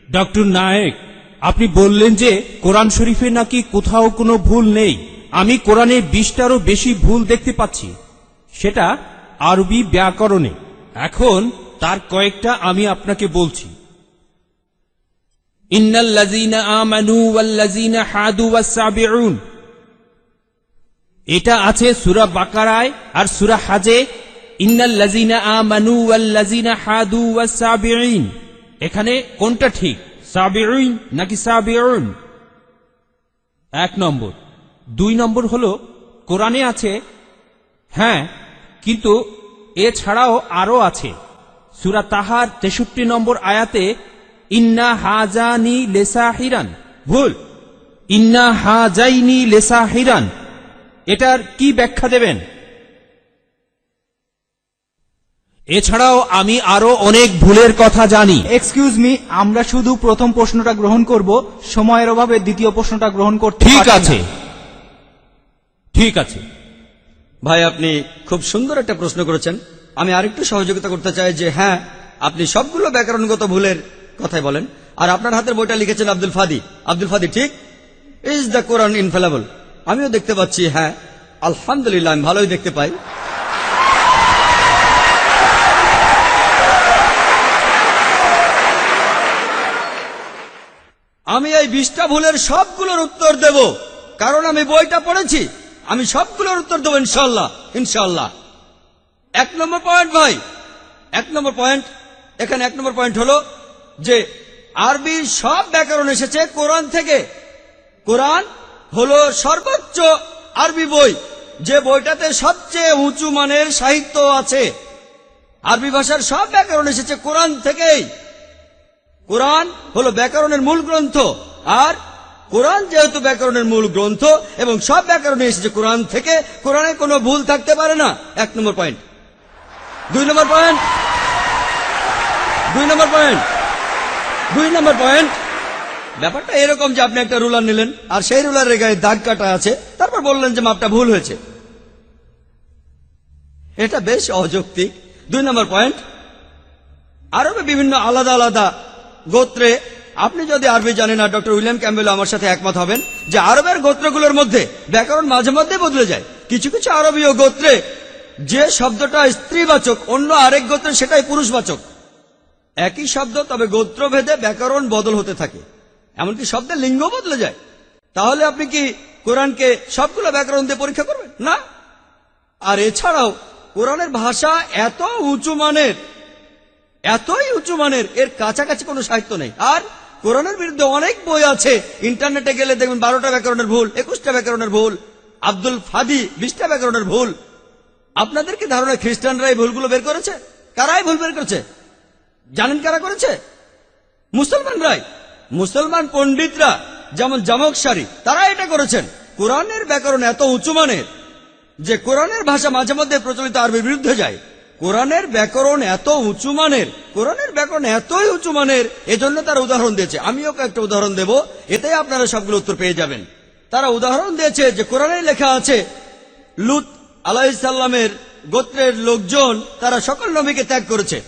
Doctor Naik, আপনি বললেন যে কোরআন শরীফে নাকি কোথাও কোনো ভুল নেই। আমি কোরআনে 20টারও বেশি ভুল দেখতে পাচ্ছি, সেটা আরবি ব্যাকরণে। এখন তার কয়েকটা আমি আপনাকে বলছি। ইন্নাল্লাযীনা আমানু ওয়াল্লাযীনা হাদু ওয়াস-সাবিউন, এটা আছে সূরা বাকারায় আর সূরা হাজে। ইন্নাল্লাযীনা আমানু ওয়াল্লাযীনা হাদু ওয়াস-সাবিউন, এখানে কোনটা ঠিক, সাবিউন নাকি সাবিউন? 1 নম্বর। 2 নম্বর হলো কোরআনে আছে, হ্যাঁ, কিন্তু এছাড়াও আরো আছে। সূরা তাহার 63 নম্বর আয়াতে ইন্না হাজানি লেসাহিরান, ভুল, ইন্না হাজাইনি লেসাহিরান, এটার কি ব্যাখ্যা দেবেন? এছাড়াও আমি আরো অনেক ভুলের কথা জানি। এক্সকিউজ মি, আমরা শুধু প্রথম প্রশ্নটা গ্রহণ করব, সময়ের অভাবে দ্বিতীয় প্রশ্নটা গ্রহণ করতে ঠিক পারছি না। আছে, ঠিক আছে। ভাই, আপনি খুব সুন্দর একটা প্রশ্ন করেছেন। আমি আরেকটু সহযোগিতা করতে চাই যে হ্যাঁ, আপনি সবগুলো ব্যাকরণগত ভুলের কথাই বলেন, আর আপনার হাতের বইটা লিখেছেন আব্দুল ফাদি। আব্দুল ফাদি ঠিক, ইজ দ্য কোরআন ইনফেলেবল। আমিও দেখতে পাচ্ছি, হ্যাঁ আলহামদুলিল্লাহ, আমি ভালোই দেখতে পাই। আমি এই 20টা ভুলের সবগুলোর উত্তর দেব, কারণ আমি বইটা পড়েছি। আমি সবগুলোর উত্তর দেবো ইনশাল্লাহ, ইনশাল্লাহ। 1 নম্বর পয়েন্ট ভাই, 1 নম্বর পয়েন্ট, এখানে 1 নম্বর পয়েন্ট হলো যে আরবির সব ব্যাকরণ এসেছে কোরআন থেকে। কোরআন হলো সর্বোচ্চ আরবি বই, যে বইটাতে সবচেয়ে উঁচু মানের সাহিত্য আছে। আরবি ভাষার সব ব্যাকরণ এসেছে কোরআন থেকেই। কোরআন হলো ব্যাকরণের মূল গ্রন্থ, আর কোরআন যেহেতু ব্যাকরণের মূল গ্রন্থ এবং সব ব্যাকরণে এসেছে কোরআন থেকে, কোরআনে কোনো ভুল থাকতে পারে না। 1 নম্বর পয়েন্ট। 2 নম্বর পয়েন্ট, 2 নম্বর পয়েন্ট, 2 নম্বর পয়েন্ট। ব্যাপারটা এরকম যে আপনি একটা রুলার নিলেন, আর সেই রুলারের গায়ে দাগ কাটা আছে, তারপর বললেন যে মাপটা ভুল হয়েছে। এটা বেশ অযৌক্তিক। 2 নম্বর পয়েন্ট, আরবে বিভিন্ন আলাদা আলাদা গোত্রে, আপনি যদি আরবি জানেন, আর ডক্টর উইলিয়াম ক্যাম্বেল আমার সাথে একমত হবেন যে আরবের গোত্রগুলোর মধ্যে ব্যাকরণ মাঝে মধ্যে বদলে যায়। কিছু কিছু আরবীয় গোত্রে যে শব্দটা স্ত্রীবাচক, অন্য আরেক গোত্রে সেটাই পুরুষবাচক। একই শব্দ, তবে গোত্রভেদে ব্যাকরণ বদল হতে থাকে, এমনকি শব্দের লিঙ্গ বদলে যায়। তাহলে আপনি কি কোরআনকে সবগুলো ব্যাকরণ দিয়ে পরীক্ষা করবেন? না। আর এছাড়াও কোরআনের ভাষা এত উঁচু মানের, এতই উঁচু মানের, এর কাছাকাছি কোনো সাহিত্য নেই। আর কোরআনের বিরুদ্ধে অনেক বই আছে, ইন্টারনেটে গেলে দেখবেন 12টা ব্যাকরণের ভুল, 21টা ব্যাকরণের ভুল, আব্দুল ফাদি 20টা ব্যাকরণের ভুল। আপনাদের কি ধারণা খ্রিস্টানরা এই ভুলগুলো বের করেছে? কারাই ভুল বের করেছে জানেন? কারা করেছে? মুসলমানরাই। মুসলমান পণ্ডিতরা, যেমন জামকশারি, তারা এটা করেছেন। কোরআনের ব্যাকরণ এত উঁচু মানের যে কোরআনের ভাষা মাঝে মধ্যে প্রচলিত আরবির বিরুদ্ধে যায়। কোরআনের ব্যাকরণ এত উঁচু মানের, কোরআনের ব্যাকরণ এতই উঁচু মানের, এজন্য তারা উদাহরণ দিয়েছে। আমিও কয়েকটা উদাহরণ দেব, এতে আপনারা সবগুলো উত্তর পেয়ে যাবেন। তারা উদাহরণ দিয়েছে যে কোরআনে লেখা আছে লূত আলাইহিস সালামের গোত্রের লোকজন তারা সকল নবীকে ত্যাগ করেছে।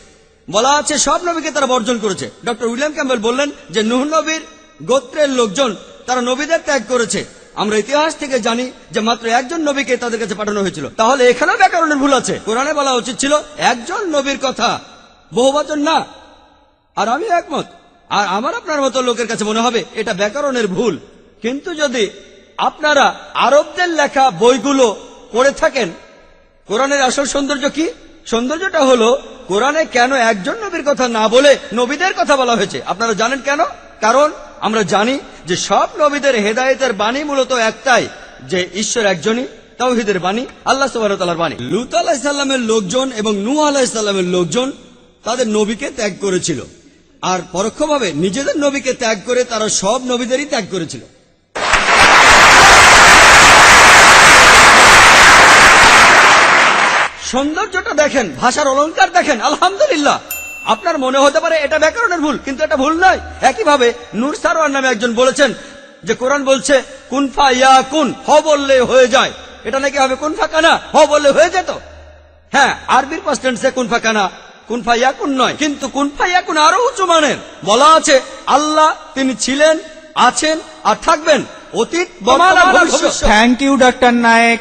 বলা আছে সব নবীকে তারা বর্জন করেছে। ডক্টর উইলিয়াম ক্যাম্বেল বললেন যে নূহ নবীর গোত্রের লোকজন তারা নবীদের ত্যাগ করেছে। আমরা ইতিহাস থেকে জানি যে মাত্র একজন নবীকে তাদের কাছে পাঠানো হয়েছিল। তাহলে এখানেও ব্যাকরণের ভুল আছে। কোরআনে বলা উচিত ছিল একজন নবীর কথা, বহুবচন না। আর আমি একমত, আর আমার আপনার মতো লোকের কাছে মনে হবে এটা ব্যাকরণের ভুল। কিন্তু যদি আপনারা আরবদের লেখা বইগুলো পড়ে থাকেন, কোরআনের আসল সৌন্দর্য কি? সৌন্দর্যটা হলো কোরআনে কেন একজন নবীর কথা না বলে নবীদের কথা বলা হয়েছে। আপনারা জানেন কেন? কারণ আমরা জানি যে সব নবীদের হেদায়েতের বাণী মূলত একটাই, যে ঈশ্বর একজনই, তাওহীদের বাণী, আল্লাহ সুবহানাহু ওয়া তাআলার বাণী। লূত আলাইহিস সালামের লোকজন এবং নূহ আলাইহিস সালামের লোকজন তাদের নবীকে ত্যাগ করেছিল, আর পরোক্ষভাবে নিজেদের নবীকে ত্যাগ করে তারা সব নবীদেরই ত্যাগ করেছিল। সৌন্দর্যটা দেখেন, ভাষার অলংকার দেখেন, আলহামদুলিল্লাহ। আপনার মনে হতে পারে এটা ব্যাকরণের ভুল, কিন্তু এটা ভুল নয়। একইভাবে নূর সারওয়ার নামে একজন বলেছেন যে কোরআন বলছে কুনফা ইয়া কুন, হ বললে হয়ে যায়। এটা নাকি হবে কুনফা কানা, হ বললে হয়ে যেত। হ্যাঁ, আরবির পাস্ট টেন্সে কুনফা কানা কুন ফায়াকুন নয়, কিন্তু কুন ফায়াকুন আরো উঁচু মানের। বলা আছে আল্লাহ তিনি ছিলেন, আছেন আর থাকবেন, অতীত, বর্তমান আর ভবিষ্যৎ। Thank you doctor Naik.